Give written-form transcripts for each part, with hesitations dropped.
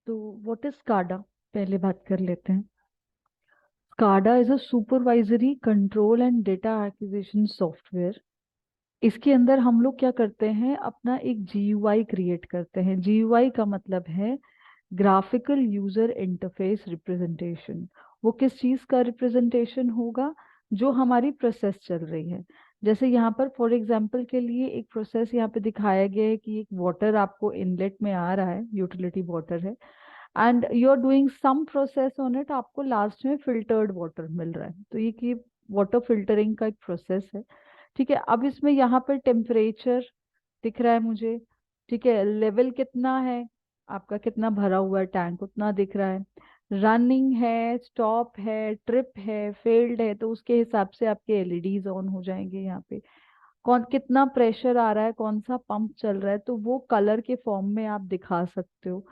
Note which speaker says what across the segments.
Speaker 1: तो what is SCADA, पहले बात कर लेते हैं। SCADA is a supervisory control and data acquisition software. इसके अंदर हम लोग क्या करते हैं, अपना एक जीयूआई क्रिएट करते हैं। जीयूआई का मतलब है ग्राफिकल यूजर इंटरफेस रिप्रेजेंटेशन। वो किस चीज का रिप्रेजेंटेशन होगा? जो हमारी प्रोसेस चल रही है। जैसे यहाँ पर फॉर एग्जांपल के लिए एक प्रोसेस यहाँ पे दिखाया गया है कि एक वाटर आपको इनलेट में आ रहा है, यूटिलिटी वाटर है, and you are doing some process on it, आपको लास्ट में फिल्टर्ड वाटर मिल रहा है। तो ये कि वाटर फिल्टरिंग का एक प्रोसेस है। ठीक है, अब इसमें यहाँ पर टेम्परेचर दिख रहा है मुझे। ठीक है, लेवल कितना है, आपका कितना भरा हुआ है टैंक उतना दिख रहा है। रनिंग है, स्टॉप है, ट्रिप है, फेल्ड है, तो उसके हिसाब से आपके एलईडीज ऑन हो जाएंगे यहाँ पे। कौन कितना प्रेशर आ रहा है, कौन सा पंप चल रहा है, तो वो कलर के फॉर्म में आप दिखा सकते हो।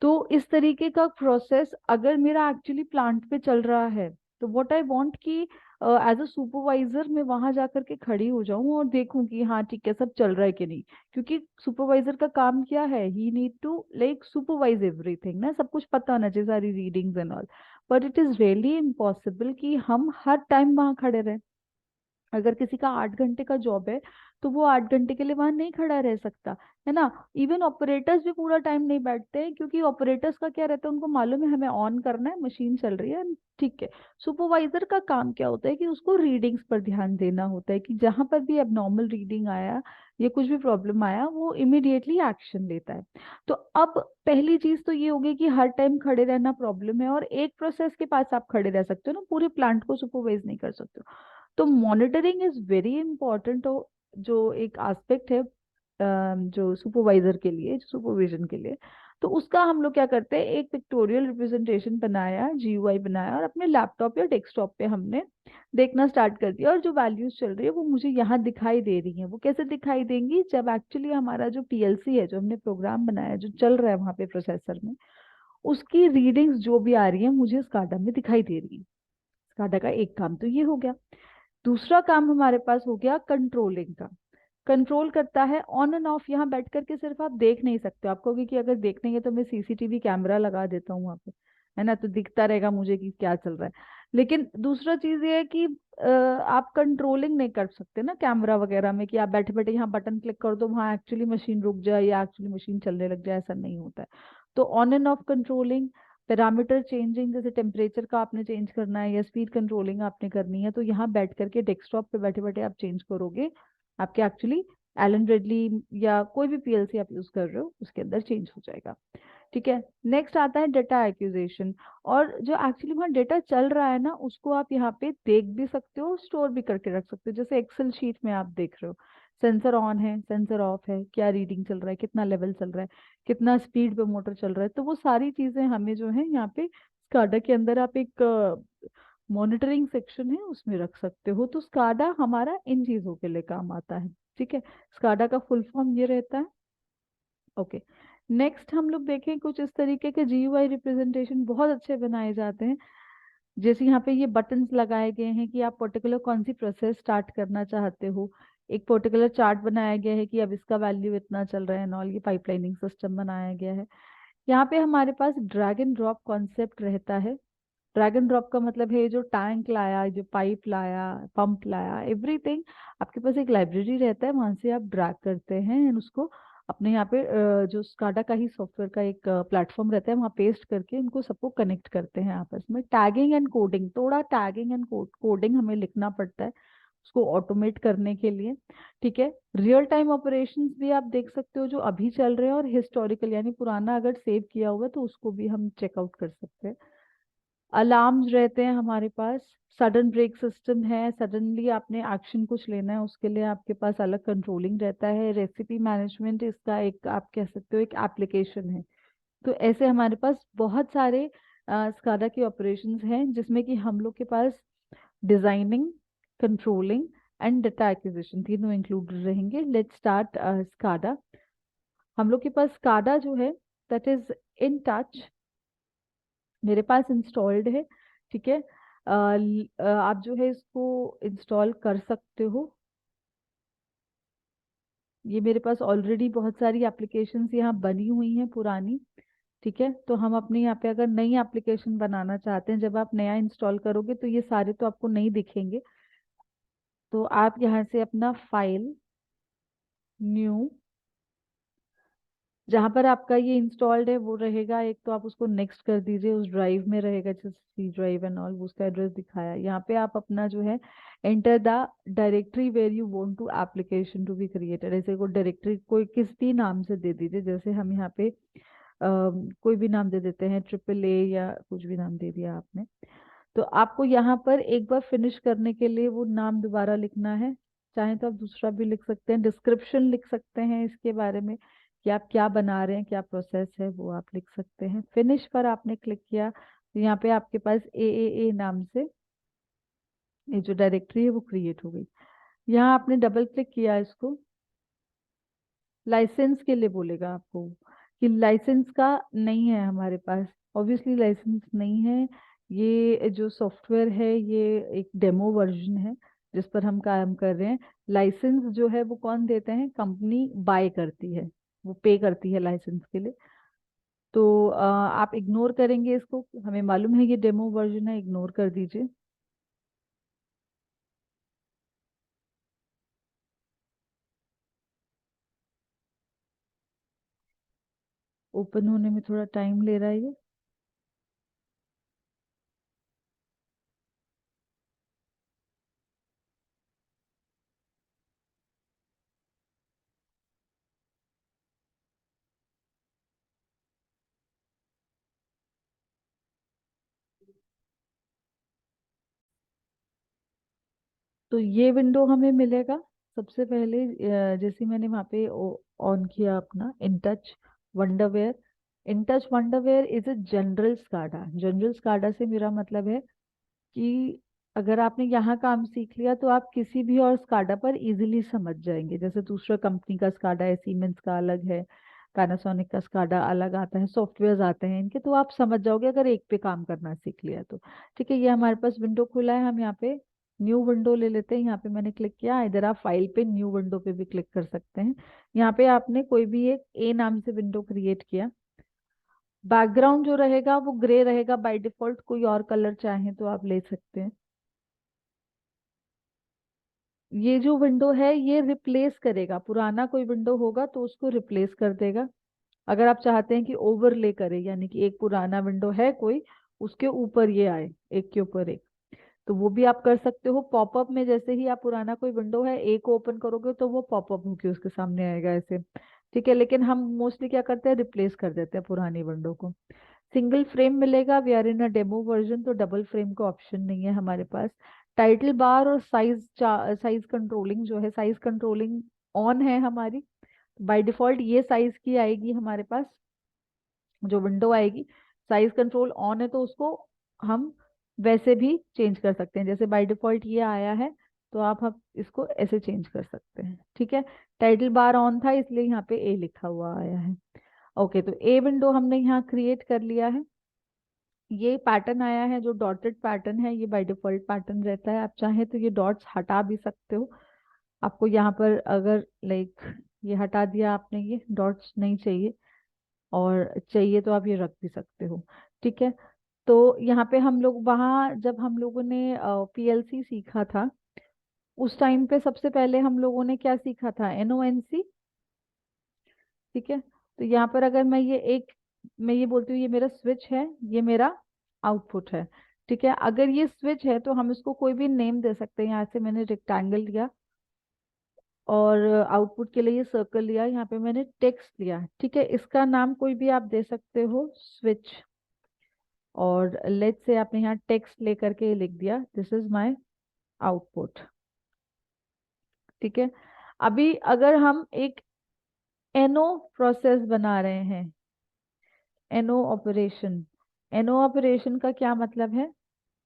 Speaker 1: तो इस तरीके का प्रोसेस अगर मेरा एक्चुअली प्लांट पे चल रहा है, तो व्हाट आई वांट कि एज अ सुपरवाइजर मैं वहां जाकर के खड़ी हो जाऊं और देखूं कि हाँ ठीक है, सब चल रहा है कि नहीं। क्योंकि सुपरवाइजर का काम क्या है, he need to like supervise everything ना, सब कुछ पता होना चाहिए, सारी readings and all. But it is really impossible कि हम हर टाइम वहां खड़े रहें। अगर किसी का 8 घंटे का जॉब है, तो वो 8 घंटे के लिए वहां नहीं खड़ा रह सकता, है ना। इवन ऑपरेटर्स भी पूरा टाइम नहीं बैठते हैं, क्योंकि ऑपरेटर्स का क्या रहता है, उनको मालूम है हमें ऑन करना है, मशीन चल रही है, ठीक है। सुपरवाइजर का काम क्या होता है कि उसको रीडिंग्स पर ध्यान देना होता है, कि जहां पर भी एबनॉर्मल रीडिंग आया या कुछ भी प्रॉब्लम आया, वो इमिडिएटली एक्शन लेता है। तो अब पहली चीज तो ये होगी कि हर टाइम खड़े रहना प्रॉब्लम है, और एक प्रोसेस के पास आप खड़े रह सकते हो ना, पूरे प्लांट को सुपरवाइज नहीं कर सकते हो। तो मॉनिटरिंग इज वेरी इंपॉर्टेंट, जो एक एस्पेक्ट है जो सुपरवाइजर के लिए, सुपरविजन के लिए। तो उसका हम लोग क्या करते हैं, एक पिक्टोरियल रिप्रेजेंटेशन बनाया, जीयूआई बनाया, और अपने लैपटॉप या डेस्कटॉप पे हमने देखना स्टार्ट कर दिया। और जो वैल्यूज चल रही है वो मुझे यहाँ दिखाई दे रही है। वो कैसे दिखाई देंगी, जब एक्चुअली हमारा जो पीएलसी है, जो हमने प्रोग्राम बनाया, जो चल रहा है वहाँ पे प्रोसेसर में, उसकी रीडिंग्स जो भी आ रही है मुझे स्काडा में दिखाई दे रही है। स्काडा का एक काम तो ये हो गया। दूसरा काम हमारे पास हो गया कंट्रोलिंग का। कंट्रोल करता है ऑन एंड ऑफ। यहाँ बैठ करके सिर्फ आप देख नहीं सकते, आप कहोगे कि अगर देखना है तो मैं सीसीटीवी कैमरा लगा देता हूँ वहां पे, है ना, तो दिखता रहेगा मुझे कि क्या चल रहा है। लेकिन दूसरा चीज ये है कि आप कंट्रोलिंग नहीं कर सकते ना कैमरा वगैरह में, कि आप बैठे बैठे यहाँ बटन क्लिक कर दो, वहाँ एक्चुअली मशीन रुक जाए या एक्चुअली मशीन चलने लग जाए, ऐसा नहीं होता है। तो on end of controlling, parameter changing, जैसे टेम्परेचर का आपने चेंज करना है या स्पीड कंट्रोलिंग आपने करनी है, तो यहाँ बैठ करके डेस्कटॉप पे बैठे बैठे आप चेंज करोगे। आपके एक्चुअली एलन ब्रेडली या कोई भी पीएलसी आप यूज कर रहे हो उसके अंदर चेंज हो जाएगा। ठीक है, नेक्स्ट आता है डेटा एक्विजिशन। और जो एक्चुअली वहाँ डेटा चल रहा है ना, उसको आप यहाँ पे देख भी सकते हो, स्टोर भी करके रख सकते हो। जैसे एक्सेल शीट में आप देख रहे हो, सेंसर ऑन है, सेंसर ऑफ है, क्या रीडिंग चल रहा है, कितना लेवल चल रहा है, कितना स्पीड पे मोटर चल रहा है, तो वो सारी चीजें हमें जो है यहाँ पे स्काडा के अंदर आप एक मॉनिटरिंग सेक्शन है उसमें रख सकते हो। तो स्काडा हमारा इन चीजों के लिए काम आता है। ठीक है, स्काडा का फुल फॉर्म ये रहता है। ओके, नेक्स्ट हम लोग देखें, कुछ इस तरीके के जीयूआई रिप्रेजेंटेशन बहुत अच्छे बनाए जाते हैं। जैसे यहाँ पे ये बटन्स लगाए गए हैं कि आप पर्टिकुलर कौन सी प्रोसेस स्टार्ट करना चाहते हो। एक पर्टिकुलर चार्ट बनाया गया है कि अब इसका वैल्यू इतना चल रहा है, नॉल ये पाइपलाइनिंग सिस्टम बनाया गया है। यहाँ पे हमारे पास ड्रैग एंड ड्रॉप कॉन्सेप्ट रहता है। ड्रैग एंड ड्रॉप का मतलब है जो टैंक लाया, जो पाइप लाया, पंप लाया, एवरीथिंग आपके पास एक लाइब्रेरी रहता है, वहां से आप ड्रैग करते हैं and उसको अपने यहाँ पे जो स्काडा का ही सॉफ्टवेयर का एक प्लेटफॉर्म रहता है, वहाँ पेस्ट करके इनको सबको कनेक्ट करते हैं आपस में। टैगिंग एंड कोडिंग, थोड़ा टैगिंग एंड कोडिंग हमें लिखना पड़ता है उसको ऑटोमेट करने के लिए। ठीक है, रियल टाइम ऑपरेशंस भी आप देख सकते हो जो अभी चल रहे हैं, और हिस्टोरिकल यानी पुराना अगर सेव किया हुआ है तो उसको भी हम चेकआउट कर सकते हैं। अलार्म्स रहते हैं हमारे पास। सडन ब्रेक सिस्टम है, सडनली आपने एक्शन कुछ लेना है उसके लिए आपके पास अलग कंट्रोलिंग रहता है। रेसिपी मैनेजमेंट इसका एक आप कह सकते हो एक एप्लीकेशन है। तो ऐसे हमारे पास बहुत सारे स्काडा के ऑपरेशंस हैं, जिसमें कि हम लोग के पास designing, controlling and data acquisition तीनों इंक्लूड रहेंगे। Let's start SCADA. हम लोग के पास स्काडा जो है, दैट इज इन टच, मेरे पास इंस्टॉल्ड है। ठीक है, आप जो है इसको इंस्टॉल कर सकते हो। ये मेरे पास ऑलरेडी बहुत सारी एप्लीकेशंस यहाँ बनी हुई हैं पुरानी। ठीक है, तो हम अपने यहाँ पे अगर नई एप्लीकेशन बनाना चाहते हैं, जब आप नया इंस्टॉल करोगे तो ये सारे तो आपको नहीं दिखेंगे। तो आप यहाँ से अपना फाइल, न्यू, जहां पर आपका ये इंस्टॉल्ड है वो रहेगा, एक तो आप उसको नेक्स्ट कर दीजिए, उस ड्राइव में रहेगा जैसे सी ड्राइव एंड ऑल, उसका एड्रेस दिखाया। यहाँ पे आप अपना जो है enter the directory where you want to application to be created, ऐसे को डायरेक्टरी कोई किस भी नाम से दे दीजिए, जैसे हम यहाँ पे कोई भी नाम दे देते हैं, AAA या कुछ भी नाम दे दिया आपने। तो आपको यहाँ पर एक बार फिनिश करने के लिए वो नाम दोबारा लिखना है। चाहे तो आप दूसरा भी लिख सकते हैं, डिस्क्रिप्शन लिख सकते हैं इसके बारे में कि आप क्या बना रहे हैं, क्या प्रोसेस है, वो आप लिख सकते हैं। फिनिश पर आपने क्लिक किया तो यहाँ पे आपके पास ए नाम से ये जो डायरेक्टरी है वो क्रिएट हो गई। यहाँ आपने डबल क्लिक किया इसको, लाइसेंस के लिए बोलेगा आपको कि लाइसेंस का नहीं है हमारे पास। ऑब्वियसली लाइसेंस नहीं है, ये जो सॉफ्टवेयर है ये एक डेमो वर्जन है जिस पर हम काम कर रहे हैं। लाइसेंस जो है वो कौन देते हैं, कंपनी बाय करती है, वो पे करती है लाइसेंस के लिए। तो आप इग्नोर करेंगे इसको, हमें मालूम है ये डेमो वर्जन है, इग्नोर कर दीजिए। ओपन होने में थोड़ा टाइम ले रहा है ये। तो ये विंडो हमें मिलेगा सबसे पहले, जैसे मैंने वहाँ पे ऑन किया अपना InTouch Wonderware. InTouch Wonderware is a general SCADA. General SCADA से मेरा मतलब है कि अगर आपने यहाँ काम सीख लिया तो आप किसी भी और स्काडा पर इजीली समझ जाएंगे। जैसे दूसरा कंपनी का स्काडा है, सीमेंस का अलग है, पैनासोनिक का स्काडा अलग आता है, सॉफ्टवेयर आते हैं इनके, तो आप समझ जाओगे अगर एक पे काम करना सीख लिया तो। ठीक है, ये हमारे पास विंडो खुला है, हम यहाँ पे न्यू विंडो ले लेते हैं। यहाँ पे मैंने क्लिक किया, इधर आप फाइल पे न्यू विंडो पे भी क्लिक कर सकते हैं। यहाँ पे आपने कोई भी एक ए नाम से विंडो क्रिएट किया। बैकग्राउंड जो रहेगा वो ग्रे रहेगा बाय डिफॉल्ट, कोई और कलर चाहे तो आप ले सकते हैं। ये जो विंडो है ये रिप्लेस करेगा, पुराना कोई विंडो होगा तो उसको रिप्लेस कर देगा। अगर आप चाहते हैं कि ओवरले करे, यानी कि एक पुराना विंडो है कोई, उसके ऊपर ये आए, एक के ऊपर एक, तो वो भी आप कर सकते हो। पॉपअप में जैसे ही आप पुराना कोई विंडो है एक को ओपन करोगे तो वो पॉपअप होके उसके सामने आएगा ऐसे। ठीक है, लेकिन हम मोस्टली क्या करते हैं, रिप्लेस कर देते हैं पुरानी विंडो को। सिंगल फ्रेम मिलेगा, we are in a demo version, तो डबल फ्रेम का ऑप्शन नहीं है हमारे पास। टाइटल बार और साइज कंट्रोलिंग जो है, साइज कंट्रोलिंग ऑन है हमारी, बाय डिफॉल्ट ये साइज की आएगी हमारे पास, जो विंडो आएगी साइज कंट्रोल ऑन है, तो उसको हम वैसे भी चेंज कर सकते हैं। जैसे बाय डिफॉल्ट ये आया है तो आप इसको ऐसे चेंज कर सकते हैं। ठीक है, टाइटल बार ऑन था इसलिए यहाँ पे ए लिखा हुआ आया है। ओके, तो ए विंडो हमने यहाँ क्रिएट कर लिया है। ये पैटर्न आया है जो डॉटेड पैटर्न है, ये बाय डिफॉल्ट पैटर्न रहता है। आप चाहें तो ये डॉट्स हटा भी सकते हो, आपको यहाँ पर अगर लाइक ये हटा दिया आपने, ये डॉट्स नहीं चाहिए और चाहिए तो आप ये रख भी सकते हो। ठीक है, तो यहाँ पे हम लोग वहाँ जब हम लोगों ने PLC सीखा था उस टाइम पे सबसे पहले हम लोगों ने क्या सीखा था, NONC। ठीक है, तो यहाँ पर अगर मैं ये बोलती हूँ ये मेरा स्विच है, ये मेरा आउटपुट है। ठीक है, अगर ये स्विच है तो हम इसको कोई भी नेम दे सकते हैं। यहाँ से मैंने रेक्टेंगल लिया और आउटपुट के लिए ये सर्कल लिया, यहाँ पे मैंने टेक्स्ट लिया। ठीक है, इसका नाम कोई भी आप दे सकते हो, स्विच, और लेट्स से आपने यहाँ टेक्स्ट लेकर के लिख दिया दिस इज माय आउटपुट। ठीक है, अभी अगर हम एक एनो प्रोसेस बना रहे हैं, एनो ऑपरेशन, एनो ऑपरेशन का क्या मतलब है,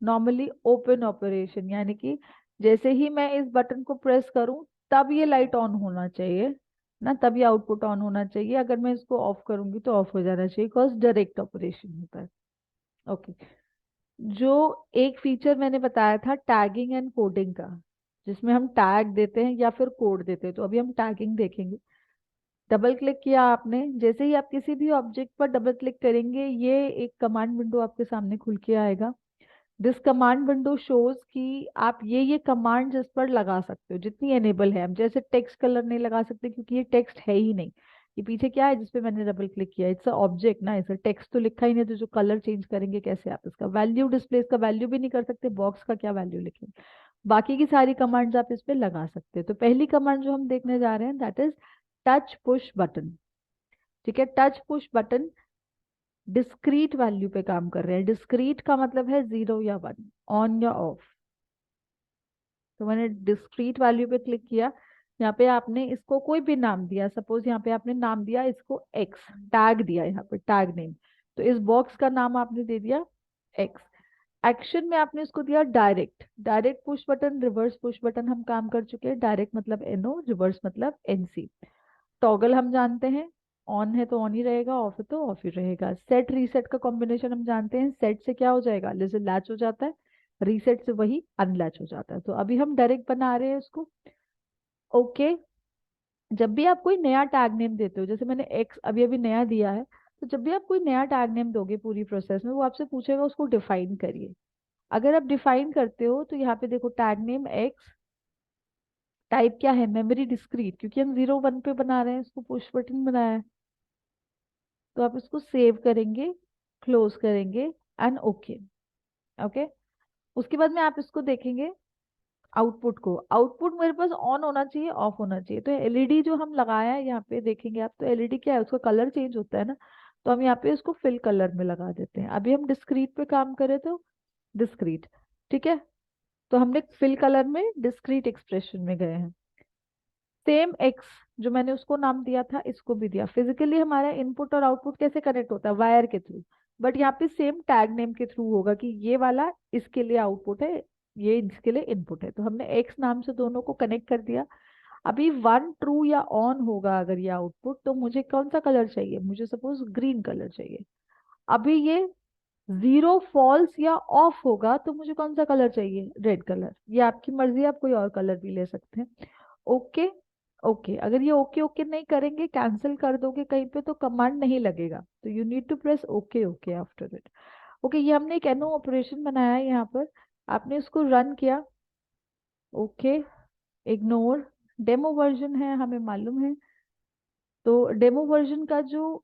Speaker 1: नॉर्मली ओपन ऑपरेशन, यानी कि जैसे ही मैं इस बटन को प्रेस करूं तब ये लाइट ऑन होना चाहिए ना, तब ये आउटपुट ऑन होना चाहिए। अगर मैं इसको ऑफ करूंगी तो ऑफ हो जाना चाहिए, बिकॉज डायरेक्ट ऑपरेशन होता है। ओके, जो एक फीचर मैंने बताया था टैगिंग एंड कोडिंग का, जिसमें हम टैग देते हैं या फिर कोड देते हैं, तो अभी हम टैगिंग देखेंगे। डबल क्लिक किया आपने, जैसे ही आप किसी भी ऑब्जेक्ट पर डबल क्लिक करेंगे ये एक कमांड विंडो आपके सामने खुल के आएगा। दिस कमांड विंडो शोज कि आप ये कमांड इस पर लगा सकते हो जितनी एनेबल है। हम जैसे टेक्स्ट कलर नहीं लगा सकते क्योंकि ये टेक्स्ट है ही नहीं। ये पीछे क्या है जिसपे मैंने डबल क्लिक किया, इट्स अ ऑब्जेक्ट ना, इसे टेक्स्ट तो लिखा ही नहीं, तो जो कलर चेंज करेंगे कैसे आप इसका वैल्यू डिस्प्ले, इसका वैल्यू भी नहीं कर सकते, बॉक्स का क्या वैल्यू लिखेंगे। बाकी की सारी कमांड्स आप इस पे लगा सकते हो। तो पहली कमांड जो हम देखने जा रहे हैं that is touch push button. ठीक है, touch push button discrete value पे काम कर रहे हैं। डिस्क्रीट का मतलब है 0 या 1, ऑन या ऑफ। तो मैंने डिस्क्रीट वैल्यू पे क्लिक किया। यहाँ पे आपने इसको कोई भी नाम दिया, सपोज यहाँ पे आपने नाम दिया इसको एक्स, टैग दिया यहाँ पे टैग नेम, तो इस बॉक्स का नाम आपने दे दिया एक्स। एक्शन में आपने इसको दिया direct. Direct push button, reverse push button हम काम कर चुके हैं। डायरेक्ट मतलब एनओ, रिवर्स मतलब एनसी। टॉगल हम जानते हैं, ऑन है तो ऑन ही रहेगा, ऑफ है तो ऑफ ही रहेगा। सेट रीसेट का कॉम्बिनेशन हम जानते हैं, सेट से क्या हो जाएगा, जैसे लैच हो जाता है, रीसेट से वही अनलैच हो जाता है। तो अभी हम डायरेक्ट बना रहे हैं इसको। ओके। जब भी आप कोई नया टैग नेम देते हो, जैसे मैंने एक्स अभी अभी नया दिया है, तो जब भी आप कोई नया टैग नेम दोगे पूरी प्रोसेस में, वो आपसे पूछेगा उसको डिफाइन करिए। अगर आप डिफाइन करते हो तो यहाँ पे देखो टैग नेम एक्स, टाइप क्या है, मेमोरी डिस्क्रीट, क्योंकि हम 0 1 पे बना रहे हैं, इसको पुश बटन बनाया है। तो आप इसको सेव करेंगे, क्लोज करेंगे एंड ओके। ओके। उसके बाद में आप इसको देखेंगे आउटपुट को। आउटपुट मेरे पास ऑन होना चाहिए, ऑफ होना चाहिए। तो एलईडी जो हम लगाया है यहाँ पे देखेंगे आप, तो एलईडी क्या है, उसका कलर चेंज होता है ना, तो हम यहाँ पे उसको फिल कलर में लगा देते हैं। अभी हम डिस्क्रीट पे काम करें तो डिस्क्रीट। ठीक है, तो हमने फिल कलर में डिस्क्रीट एक्सप्रेशन में गए हैं। सेम एक्स जो मैंने उसको नाम दिया था, इसको भी दिया। फिजिकली हमारा इनपुट और आउटपुट कैसे कनेक्ट होता है, वायर के थ्रू, बट यहाँ पे सेम टैग नेम के थ्रू होगा कि ये वाला इसके लिए आउटपुट है, ये इसके लिए इनपुट है। तो हमने एक्स नाम से दोनों को कनेक्ट कर दिया। अभी 1 ट्रू या ऑन होगा अगर ये आउटपुट, तो मुझे कौन सा कलर चाहिए, मुझे सपोज ग्रीन कलर चाहिए। अभी ये 0 फॉल्स या ऑफ होगा तो मुझे कौन सा कलर चाहिए, रेड कलर। ये आपकी मर्जी, आप कोई और कलर भी ले सकते हैं। ओके। ओके, अगर ये ओके ओके नहीं करेंगे, कैंसिल कर दोगे कहीं पे, तो कमांड नहीं लगेगा। तो you need to press okay okay after it. Okay, ये हमने एक एनो ऑपरेशन बनाया है यहाँ पर, आपने इसको रन किया। Okay, ignore. डेमो वर्जन है हमें मालूम है। तो डेमो वर्जन का जो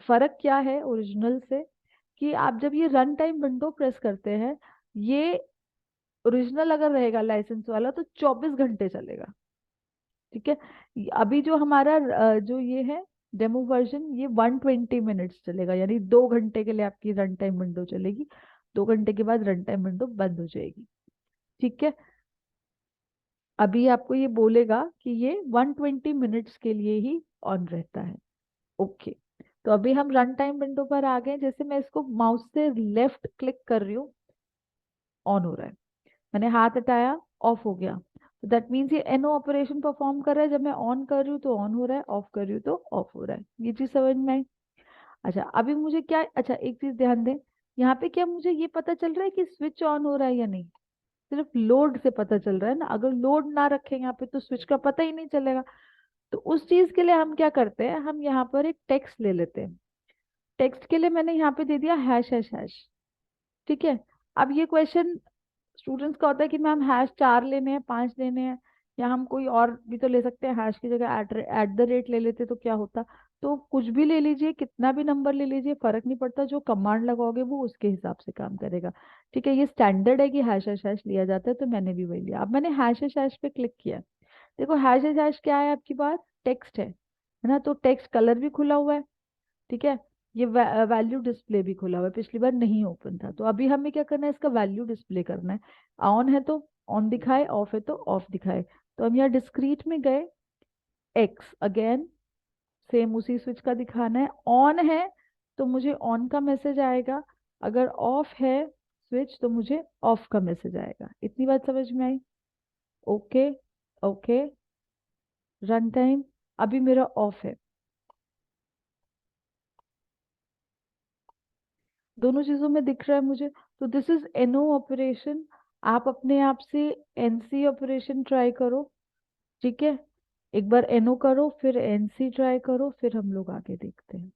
Speaker 1: फर्क क्या है ओरिजिनल से, कि आप जब ये रन टाइम विंडो प्रेस करते हैं, ये ओरिजिनल अगर रहेगा लाइसेंस वाला तो 24 घंटे चलेगा। ठीक है, अभी जो हमारा जो ये है डेमो वर्जन, ये 120 मिनट्स चलेगा, यानी 2 घंटे के लिए आपकी रन टाइम विंडो चलेगी। 2 घंटे के बाद रन टाइम विंडो बंद हो जाएगी। ठीक है, अभी आपको ये बोलेगा कि ये 120 मिनट्स के लिए ही ऑन रहता है। ओके। तो अभी हम रन टाइम विंडो पर आ गए। जैसे मैं इसको माउस से लेफ्ट क्लिक कर रही हूँ, ऑन हो रहा है। मैंने हाथ हटाया, ऑफ हो गया। तो दैट मीन्स ये एनो ऑपरेशन परफॉर्म कर रहा है। जब मैं ऑन कर रही हूँ तो ऑन हो रहा है, ऑफ कर रही हूँ तो ऑफ हो रहा है। ये चीज समझ में आई। अच्छा, अभी मुझे क्या, अच्छा एक चीज ध्यान दें, यहाँ पे क्या मुझे ये पता चल रहा है कि स्विच ऑन हो रहा है या नहीं, सिर्फ लोड से पता चल रहा है ना। अगर लोड ना रखें यहाँ पे तो स्विच का पता ही नहीं चलेगा। तो उस चीज के लिए हम क्या करते हैं, हम यहाँ पर एक टेक्स्ट ले लेते हैं। टेक्स्ट के लिए मैंने यहाँ पे दे दिया हैश हैश हैश। ठीक है, अब ये क्वेश्चन स्टूडेंट्स का होता है कि मैम हैश 4 लेने हैं, 5 लेने हैं, या हम कोई और भी तो ले सकते हैं, हैश की जगह एट द रेट ले लेते तो क्या होता। तो कुछ भी ले लीजिए, कितना भी नंबर ले लीजिए, फर्क नहीं पड़ता, जो कमांड लगाओगे वो उसके हिसाब से काम करेगा। ठीक है, ये स्टैंडर्ड है कि हैश हैश हैश लिया जाता है, तो मैंने भी वही लिया। अब मैंने हैश हैश हैश पे क्लिक किया। देखो हैश हैश हैश क्या है आपकी बात, टेक्स्ट है ना, तो टेक्स्ट कलर भी खुला हुआ है। ठीक है, ये वैल्यू डिस्प्ले भी खुला हुआ है, पिछली बार नहीं ओपन था। तो अभी हमें क्या करना है, इसका वैल्यू डिस्प्ले करना है। ऑन है तो ऑन दिखाए, ऑफ है तो ऑफ दिखाए। तो हम यहाँ डिस्क्रीट में गए, एक्स अगेन सेम उसी स्विच का दिखाना है। ऑन है तो मुझे ऑन का मैसेज आएगा, अगर ऑफ है स्विच तो मुझे ऑफ का मैसेज आएगा। इतनी बात समझ में आई। ओके। ओके, रन टाइम अभी मेरा ऑफ है, दोनों चीजों में दिख रहा है मुझे। तो दिस इज एनओ ऑपरेशन। आप अपने आप से एनसी ऑपरेशन ट्राई करो। ठीक है, एक बार एनओ करो, फिर एनसी ट्राई करो, फिर हम लोग आगे देखते हैं।